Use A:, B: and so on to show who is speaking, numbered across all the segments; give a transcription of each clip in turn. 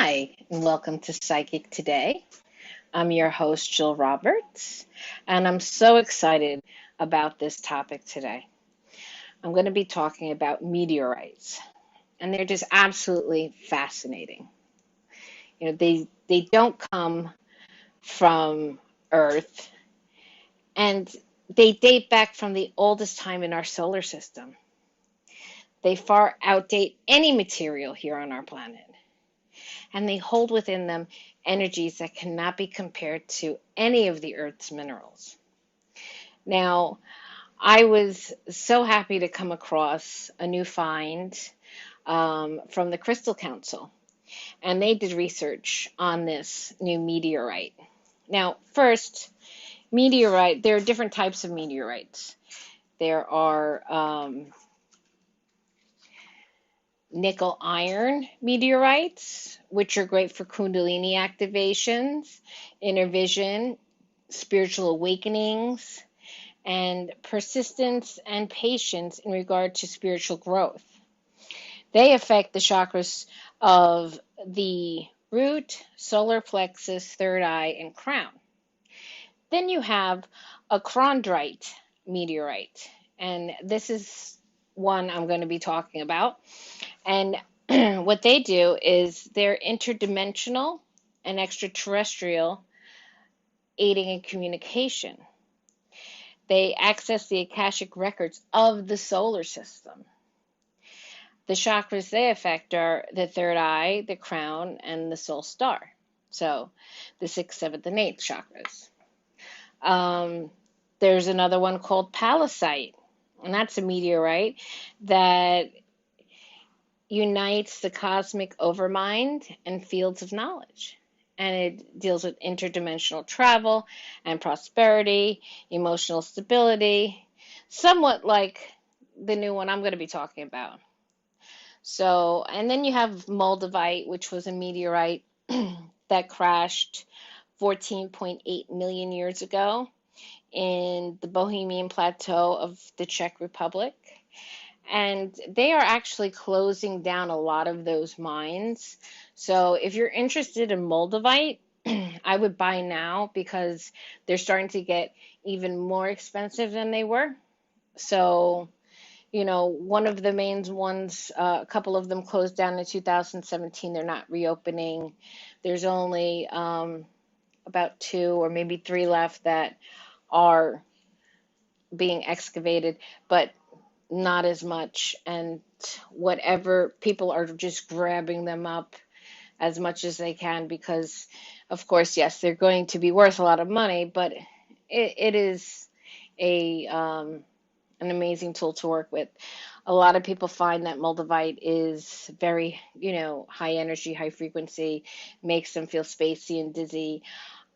A: Hi, and welcome to Psychic Today. I'm your host, Jill Roberts, and I'm so excited about this topic today. I'm going to be talking about meteorites, and they're just absolutely fascinating. They don't come from Earth, and they date back from the oldest time in our solar system. They far outdate any material here on our planet, and they hold within them energies that cannot be compared to any of the Earth's minerals. Now, I was so happy to come across a new find from the Crystal Council, and they did research on this new meteorite. Now, first, meteorite, there are different types of meteorites. There are nickel iron meteorites, which are great for Kundalini activations, inner vision, spiritual awakenings, and persistence and patience in regard to spiritual growth. They affect the chakras of the root, solar plexus, third eye, and crown. Then you have a chondrite meteorite, and this is one I'm going to be talking about. And what they do is they're interdimensional and extraterrestrial, aiding in communication. They access the Akashic records of the solar system. The chakras they affect are the third eye, the crown, and the soul star. So the 6th, 7th, and 8th chakras. There's another one called palisite, and that's a meteorite that unites the cosmic overmind and fields of knowledge. And it deals with interdimensional travel and prosperity, emotional stability, somewhat like the new one I'm going to be talking about. So, and then you have moldavite, which was a meteorite that crashed 14.8 million years ago in the Bohemian Plateau of the Czech Republic. And they are actually closing down a lot of those mines. So if you're interested in moldavite, I would buy now because they're starting to get even more expensive than they were. So, one of the main ones, a couple of them closed down in 2017. They're not reopening. There's only about 2 or maybe 3 left that are being excavated, but not as much. And whatever, people are just grabbing them up as much as they can because, of course, yes, they're going to be worth a lot of money, but it is an amazing tool to work with. A lot of people find that moldavite is very, high energy, high frequency, makes them feel spacey and dizzy.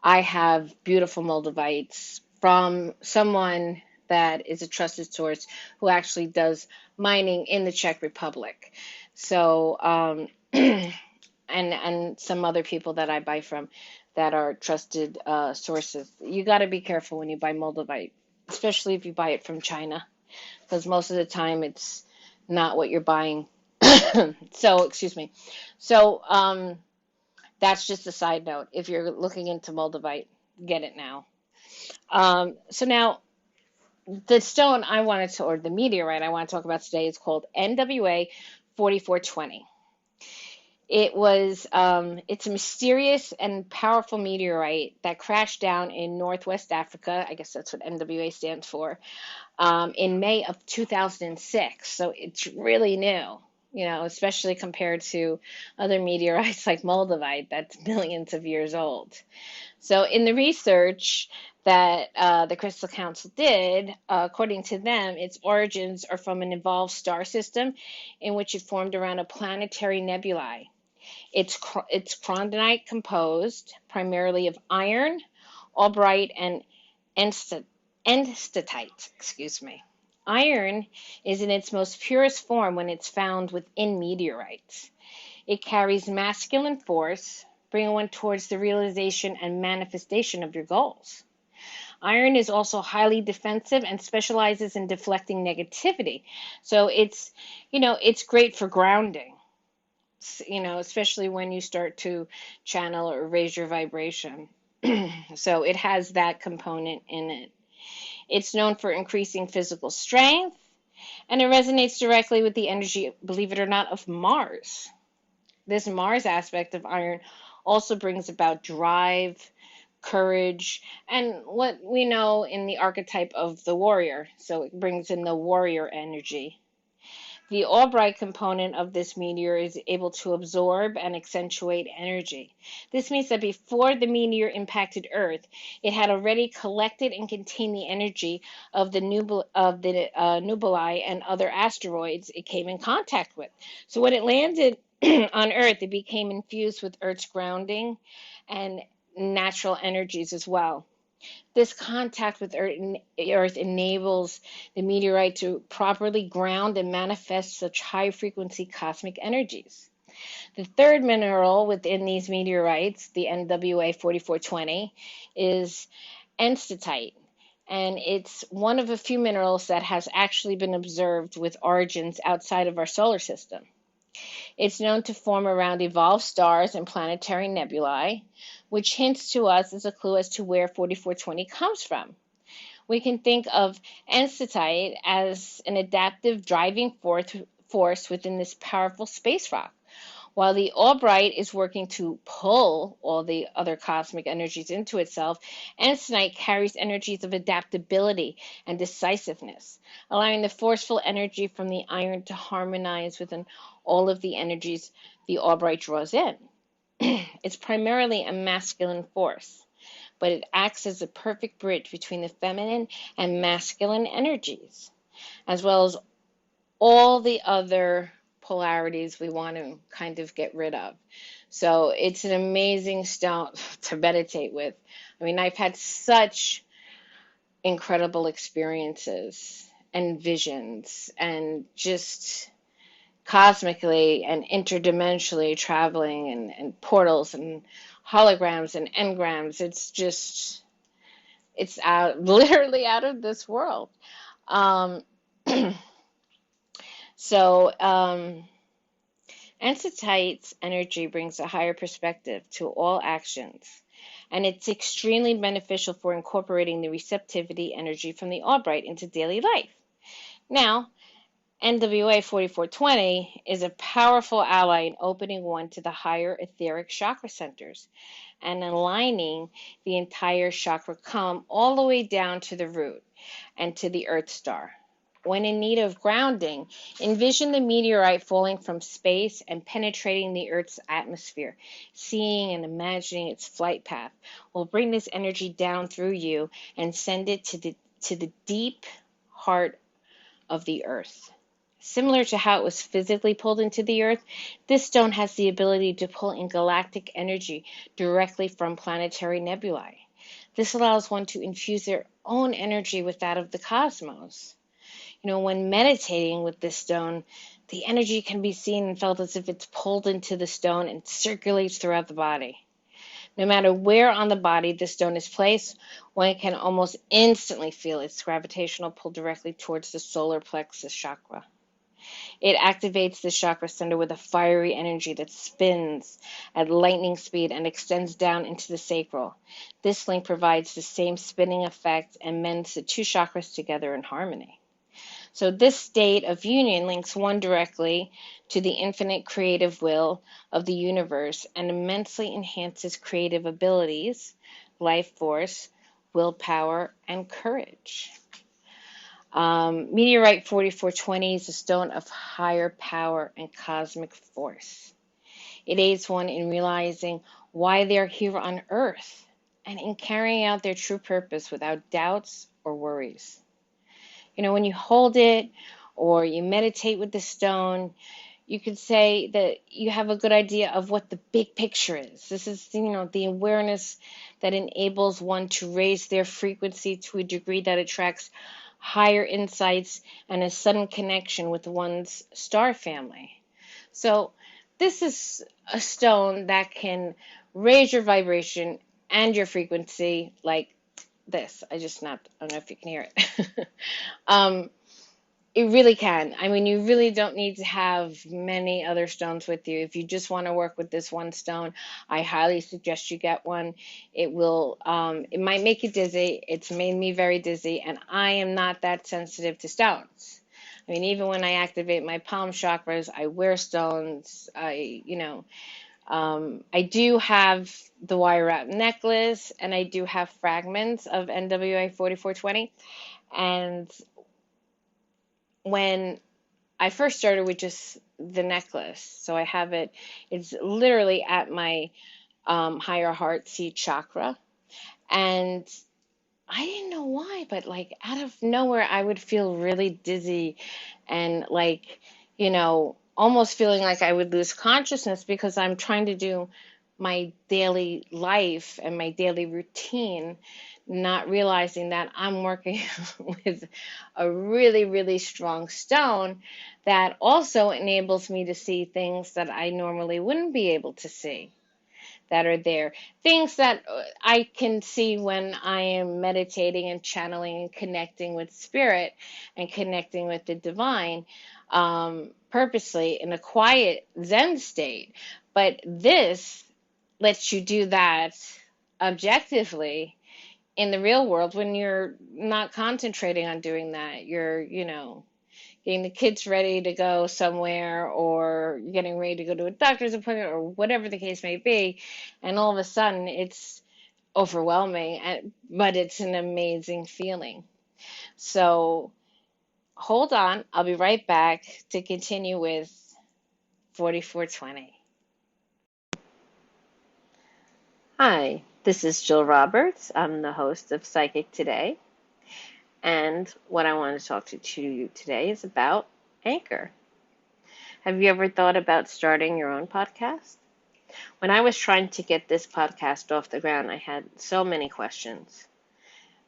A: I have beautiful moldavites from someone that is a trusted source who actually does mining in the Czech Republic. So, and some other people that I buy from that are trusted sources. You got to be careful when you buy moldavite, especially if you buy it from China, because most of the time it's not what you're buying. So, excuse me. So, that's just a side note. If you're looking into moldavite, get it now. So now, the stone I wanted to, or the meteorite I want to talk about today is called NWA4420. It's a mysterious and powerful meteorite that crashed down in Northwest Africa. I guess that's what NWA stands for. In May of 2006. So it's really new, especially compared to other meteorites like moldavite that's millions of years old. So in the research that the Crystal Council did, according to them, its origins are from an evolved star system in which it formed around a planetary nebulae. It's chondrite composed primarily of iron, albrite, and enstatite. Excuse me. Iron is in its most purest form when it's found within meteorites. It carries masculine force, bringing one towards the realization and manifestation of your goals. Iron is also highly defensive and specializes in deflecting negativity. So it's great for grounding. especially when you start to channel or raise your vibration. So it has that component in it. It's known for increasing physical strength, and it resonates directly with the energy, believe it or not, of Mars. This Mars aspect of iron also brings about drive, courage, and what we know in the archetype of the warrior. So it brings in the warrior energy. The Albright component of this meteor is able to absorb and accentuate energy. This means that before the meteor impacted Earth, it had already collected and contained the energy of the nebulae and other asteroids it came in contact with. So when it landed on Earth, it became infused with Earth's grounding and natural energies as well. This contact with Earth enables the meteorite to properly ground and manifest such high frequency cosmic energies. The third mineral within these meteorites, the NWA4420, is enstatite. And it's one of a few minerals that has actually been observed with origins outside of our solar system. It's known to form around evolved stars and planetary nebulae, which hints to us as a clue as to where 4420 comes from. We can think of enstatite as an adaptive driving force within this powerful space rock. While the Albright is working to pull all the other cosmic energies into itself, enstatite carries energies of adaptability and decisiveness, allowing the forceful energy from the iron to harmonize within all of the energies the Albright draws in. It's primarily a masculine force, but it acts as a perfect bridge between the feminine and masculine energies, as well as all the other polarities we want to kind of get rid of. So it's an amazing stone to meditate with. I mean, I've had such incredible experiences and visions and just cosmically and interdimensionally traveling and portals and holograms and engrams. It's literally out of this world. Enstatite's energy brings a higher perspective to all actions, and it's extremely beneficial for incorporating the receptivity energy from the Albright into daily life. Now, NWA 4420 is a powerful ally in opening one to the higher etheric chakra centers and aligning the entire chakra column all the way down to the root and to the Earth star. When in need of grounding, envision the meteorite falling from space and penetrating the Earth's atmosphere. Seeing and imagining its flight path will bring this energy down through you and send it to the deep heart of the Earth. Similar to how it was physically pulled into the Earth, this stone has the ability to pull in galactic energy directly from planetary nebulae. This allows one to infuse their own energy with that of the cosmos. When meditating with this stone, the energy can be seen and felt as if it's pulled into the stone and circulates throughout the body. No matter where on the body the stone is placed, one can almost instantly feel its gravitational pull directly towards the solar plexus chakra. It activates the chakra center with a fiery energy that spins at lightning speed and extends down into the sacral. This link provides the same spinning effect and mends the two chakras together in harmony. So this state of union links one directly to the infinite creative will of the universe and immensely enhances creative abilities, life force, willpower, and courage. Meteorite 4420 is a stone of higher power and cosmic force. It aids one in realizing why they are here on Earth and in carrying out their true purpose without doubts or worries. When you hold it or you meditate with the stone, you could say that you have a good idea of what the big picture is. This is, the awareness that enables one to raise their frequency to a degree that attracts higher insights and a sudden connection with one's star family. So this is a stone that can raise your vibration and your frequency like this. I don't know if you can hear it. It really can. I mean, you really don't need to have many other stones with you. If you just want to work with this one stone, I highly suggest you get one. It might make you dizzy. It's made me very dizzy, and I am not that sensitive to stones. I mean, even when I activate my palm chakras, I wear stones. I do have the wire wrap necklace, and I do have fragments of NWA4420. And when I first started with just the necklace. So I have it, it's literally at my higher heart seat chakra. And I didn't know why, but like out of nowhere, I would feel really dizzy and like, almost feeling like I would lose consciousness because I'm trying to do my daily life and my daily routine, not realizing that I'm working with a really, really strong stone that also enables me to see things that I normally wouldn't be able to see that are there. Things that I can see when I am meditating and channeling and connecting with spirit and connecting with the divine, purposely in a quiet Zen state. But this lets you do that objectively in the real world when you're not concentrating on doing that. You're, getting the kids ready to go somewhere, or getting ready to go to a doctor's appointment, or whatever the case may be, and all of a sudden it's overwhelming, but it's an amazing feeling. So hold on, I'll be right back to continue with 4420. Hi, this is Jill Roberts. I'm the host of Psychic Today, and what I want to talk to you today is about Anchor. Have you ever thought about starting your own podcast? When I was trying to get this podcast off the ground, I had so many questions,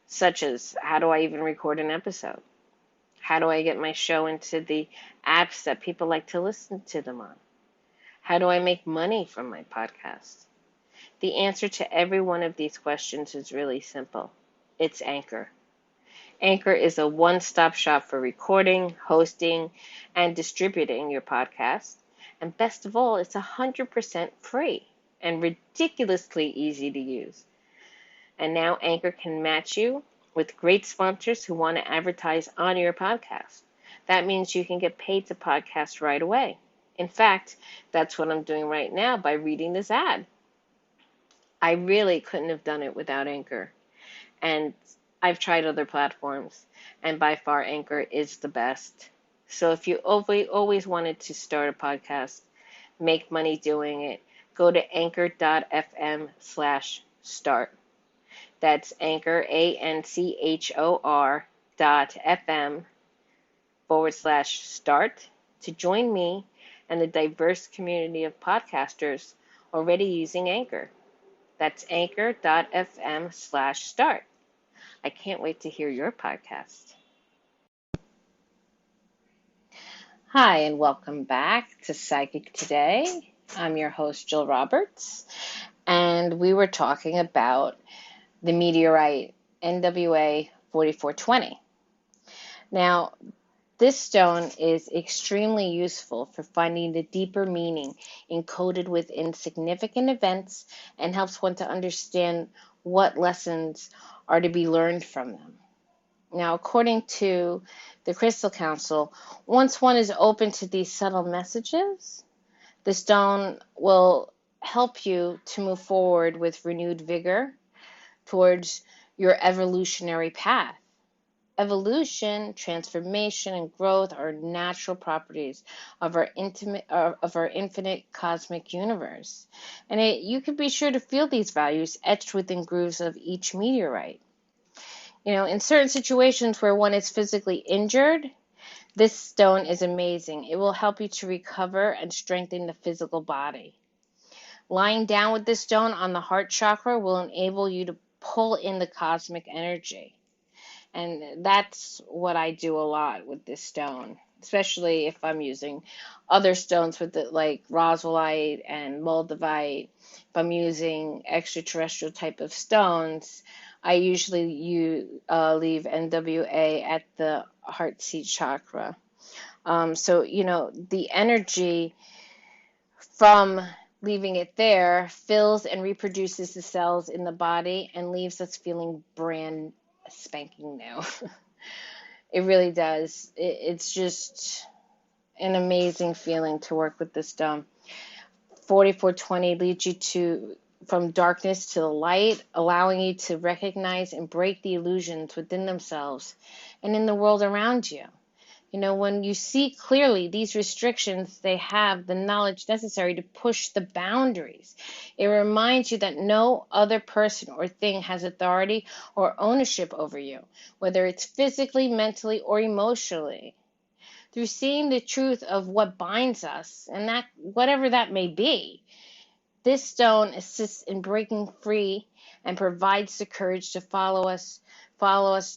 A: such as how do I even record an episode? How do I get my show into the apps that people like to listen to them on? How do I make money from my podcast? The answer to every one of these questions is really simple. It's Anchor. Anchor is a one-stop shop for recording, hosting, and distributing your podcast. And best of all, it's 100% free and ridiculously easy to use. And now Anchor can match you with great sponsors who want to advertise on your podcast. That means you can get paid to podcast right away. In fact, that's what I'm doing right now by reading this ad. I really couldn't have done it without Anchor. And I've tried other platforms, and by far Anchor is the best. So if you always wanted to start a podcast, make money doing it, go to anchor.fm/start. That's Anchor, ANCHOR.FM/start to join me and the diverse community of podcasters already using Anchor. That's anchor.fm/start. I can't wait to hear your podcast. Hi, and welcome back to Psychic Today. I'm your host, Jill Roberts, and we were talking about the Meteorite NWA4420. Now, this stone is extremely useful for finding the deeper meaning encoded within significant events and helps one to understand what lessons are to be learned from them. Now, according to the Crystal Council, once one is open to these subtle messages, the stone will help you to move forward with renewed vigor towards your evolutionary path. Evolution, transformation, and growth are natural properties of our infinite cosmic universe. And you can be sure to feel these values etched within grooves of each meteorite. In certain situations where one is physically injured, this stone is amazing. It will help you to recover and strengthen the physical body. Lying down with this stone on the heart chakra will enable you to pull in the cosmic energy. And that's what I do a lot with this stone, especially if I'm using other stones with it, like roswellite and moldavite. If I'm using extraterrestrial type of stones, I usually leave NWA at the heart seat chakra. So, the energy from leaving it there fills and reproduces the cells in the body and leaves us feeling brand spanking new. It really does. It's just an amazing feeling to work with this stone. 4420 leads you from darkness to the light, allowing you to recognize and break the illusions within themselves and in the world around you. When you see clearly these restrictions, they have the knowledge necessary to push the boundaries. It reminds you that no other person or thing has authority or ownership over you, whether it's physically, mentally, or emotionally. Through seeing the truth of what binds us, and that whatever that may be, this stone assists in breaking free and provides the courage to follow us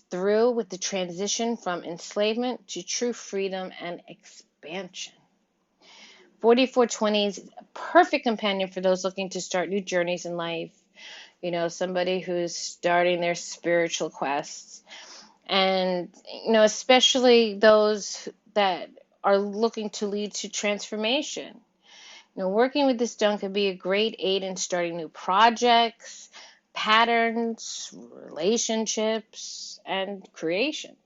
A: through with the transition from enslavement to true freedom and expansion. 4420 is a perfect companion for those looking to start new journeys in life. Somebody who's starting their spiritual quests. And, especially those that are looking to lead to transformation. Working with this stone can be a great aid in starting new projects, patterns, relationships, and creations.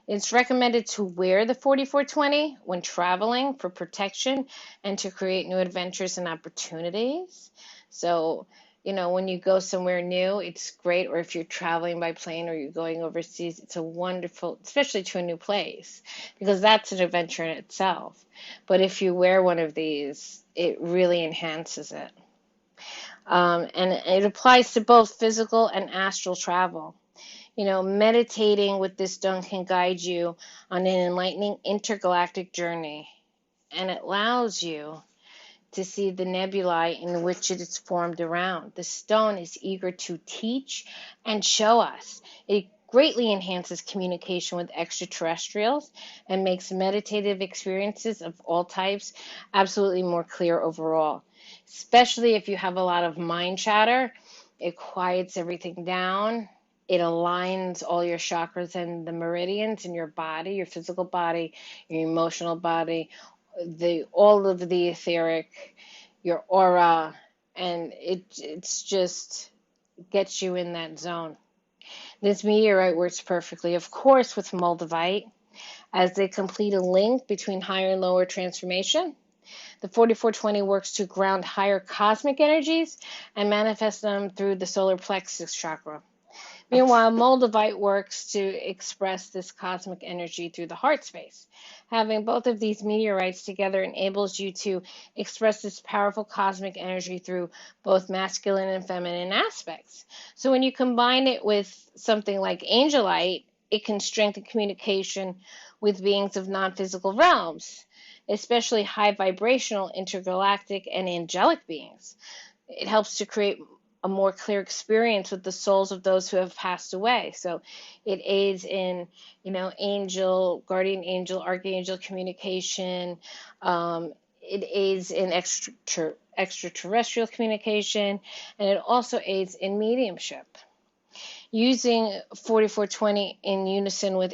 A: It's recommended to wear the 4420 when traveling for protection and to create new adventures and opportunities. So, when you go somewhere new, it's great. Or if you're traveling by plane or you're going overseas, it's a wonderful, especially to a new place, because that's an adventure in itself. But if you wear one of these, it really enhances it. And it applies to both physical and astral travel. Meditating with this stone can guide you on an enlightening intergalactic journey, and it allows you to see the nebulae in which it is formed around. The stone is eager to teach and show us. It greatly enhances communication with extraterrestrials and makes meditative experiences of all types absolutely more clear overall. Especially if you have a lot of mind chatter, it quiets everything down. It aligns all your chakras and the meridians in your body, your physical body, your emotional body, all of the etheric, your aura, and it's just gets you in that zone. This meteorite works perfectly, of course, with Moldavite, as they complete a link between higher and lower transformation. The 4420 works to ground higher cosmic energies and manifest them through the solar plexus chakra. Meanwhile, Moldavite works to express this cosmic energy through the heart space. Having both of these meteorites together enables you to express this powerful cosmic energy through both masculine and feminine aspects. So when you combine it with something like Angelite, it can strengthen communication with beings of non-physical realms, especially high vibrational, intergalactic, and angelic beings. It helps to create a more clear experience with the souls of those who have passed away. So it aids in, angel, guardian angel, archangel communication. It aids in extraterrestrial communication, and it also aids in mediumship. Using 4420 in unison with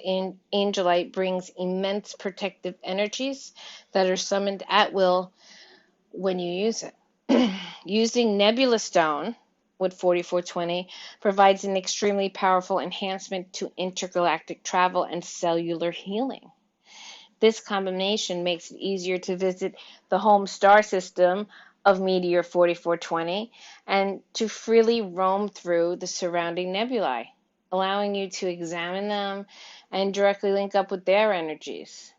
A: Angelite brings immense protective energies that are summoned at will when you use it. Using Nebula Stone with 4420 provides an extremely powerful enhancement to intergalactic travel and cellular healing. This combination makes it easier to visit the home star system of Meteor 4420 and to freely roam through the surrounding nebulae, allowing you to examine them and directly link up with their energies.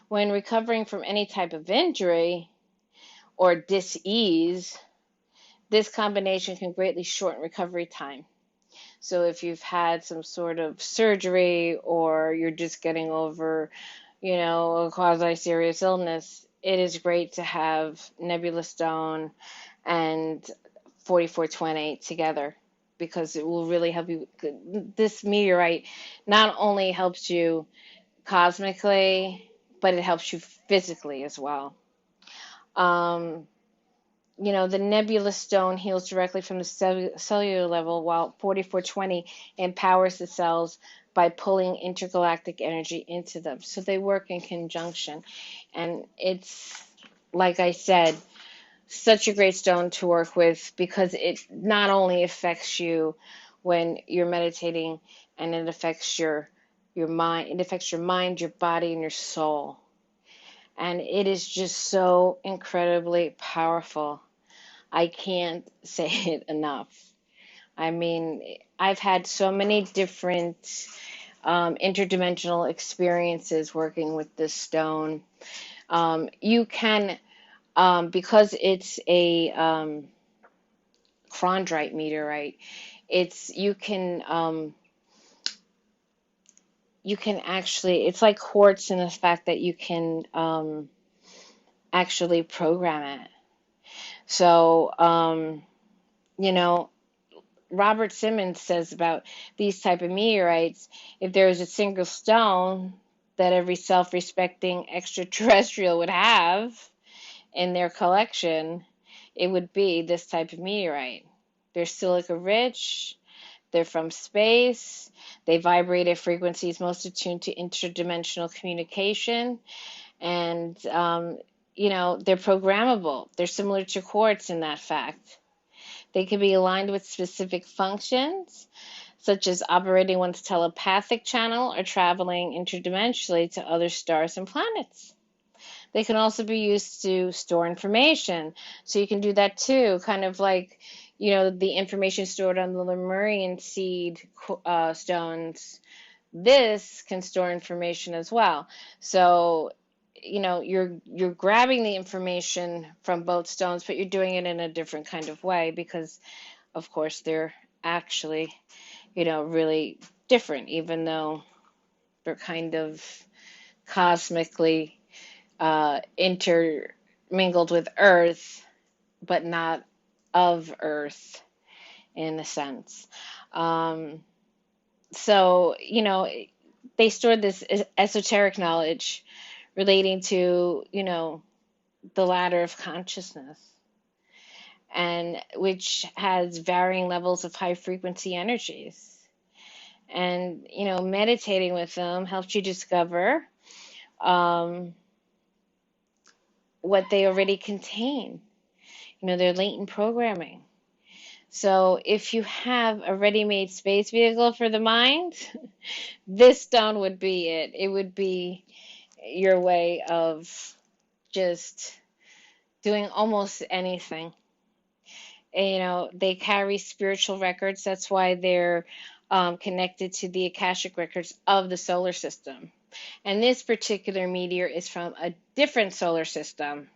A: When recovering from any type of injury or dis-ease, this combination can greatly shorten recovery time. So if you've had some sort of surgery or you're just getting over, a quasi-serious illness, it is great to have Nebula Stone and 4420 together, because it will really help you. This meteorite not only helps you cosmically, but it helps you physically as well. the nebulous stone heals directly from the cellular level, while 4420 empowers the cells by pulling intergalactic energy into them. So they work in conjunction. And it's, like I said, such a great stone to work with, because it not only affects you when you're meditating, and it affects your mind, your body, and your soul. And it is just so incredibly powerful. I can't say it enough. I mean, I've had so many different interdimensional experiences working with this stone. You can, because it's a chondrite meteorite, you can actually, it's like quartz in the fact that you can actually program it. So, Robert Simmons says about these type of meteorites, if there was a single stone that every self-respecting extraterrestrial would have in their collection, it would be this type of meteorite. They're silica rich, they're from space, they vibrate at frequencies most attuned to interdimensional communication, and they're programmable. They're similar to quartz in that fact. They can be aligned with specific functions, such as operating one's telepathic channel or traveling interdimensionally to other stars and planets. They can also be used to store information. So you can do that too, kind of like, the information stored on the Lemurian seed stones. This can store information as well. So, you're grabbing the information from both stones, but you're doing it in a different kind of way, because, of course, they're actually, really different, even though they're kind of cosmically intermingled with Earth, but not of Earth in a sense. So, they stored this esoteric knowledge relating to, the ladder of consciousness, and which has varying levels of high frequency energies. And, meditating with them helps you discover what they already contain, their latent programming. So if you have a ready-made space vehicle for the mind, this stone would be it. It would be your way of just doing almost anything. And, they carry spiritual records. That's why they're connected to the Akashic records of the solar system. And this particular meteor is from a different solar system.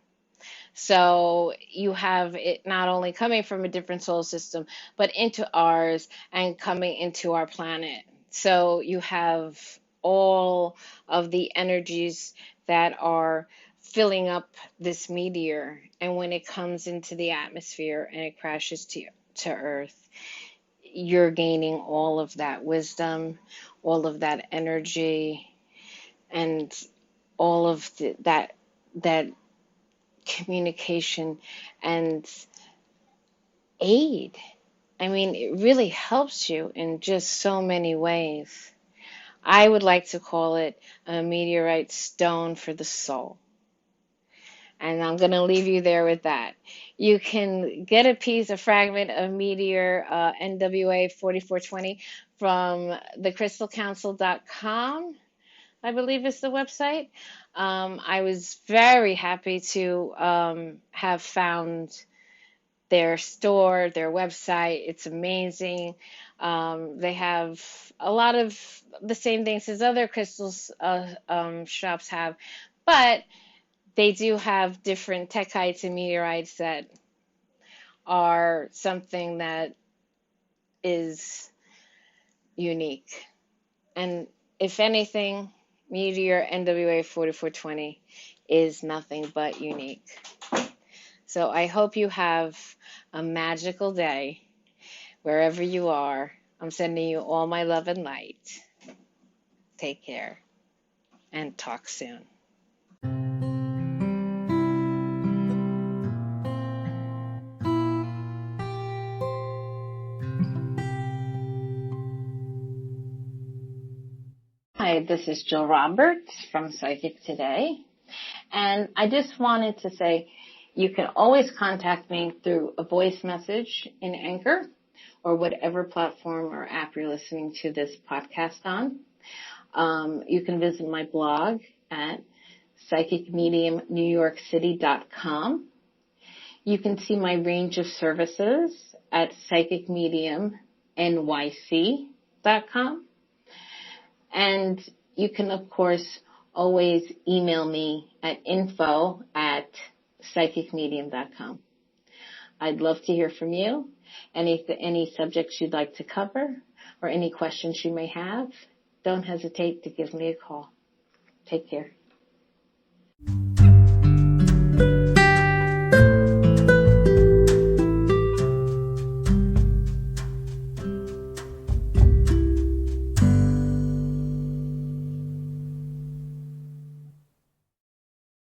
A: So you have it not only coming from a different solar system, but into ours and coming into our planet. So you have all of the energies that are filling up this meteor. And when it comes into the atmosphere and it crashes to Earth, you're gaining all of that wisdom, all of that energy, and all of that communication and aid. I mean, it really helps you in just so many ways. I would like to call it a meteorite stone for the soul. And I'm going to leave you there with that. You can get a fragment of Meteor NWA4420 from thecrystalcouncil.com, I believe is the website. I was very happy to have found their store, their website. It's amazing. They have a lot of the same things as other crystals shops have, but they do have different techites and meteorites that are something that is unique. And if anything, Meteor NWA4420 is nothing but unique. So I hope you have a magical day wherever you are. I'm sending you all my love and light. Take care and talk soon. Hi, this is Jill Roberts from Psychic Today, and I just wanted to say you can always contact me through a voice message in Anchor or whatever platform or app you're listening to this podcast on. You can visit my blog at psychicmediumnewyorkcity.com. You can see my range of services at psychicmediumnyc.com. And you can, of course, always email me at info@psychicmedium.com. I'd love to hear from you. Any subjects you'd like to cover or any questions you may have, don't hesitate to give me a call. Take care.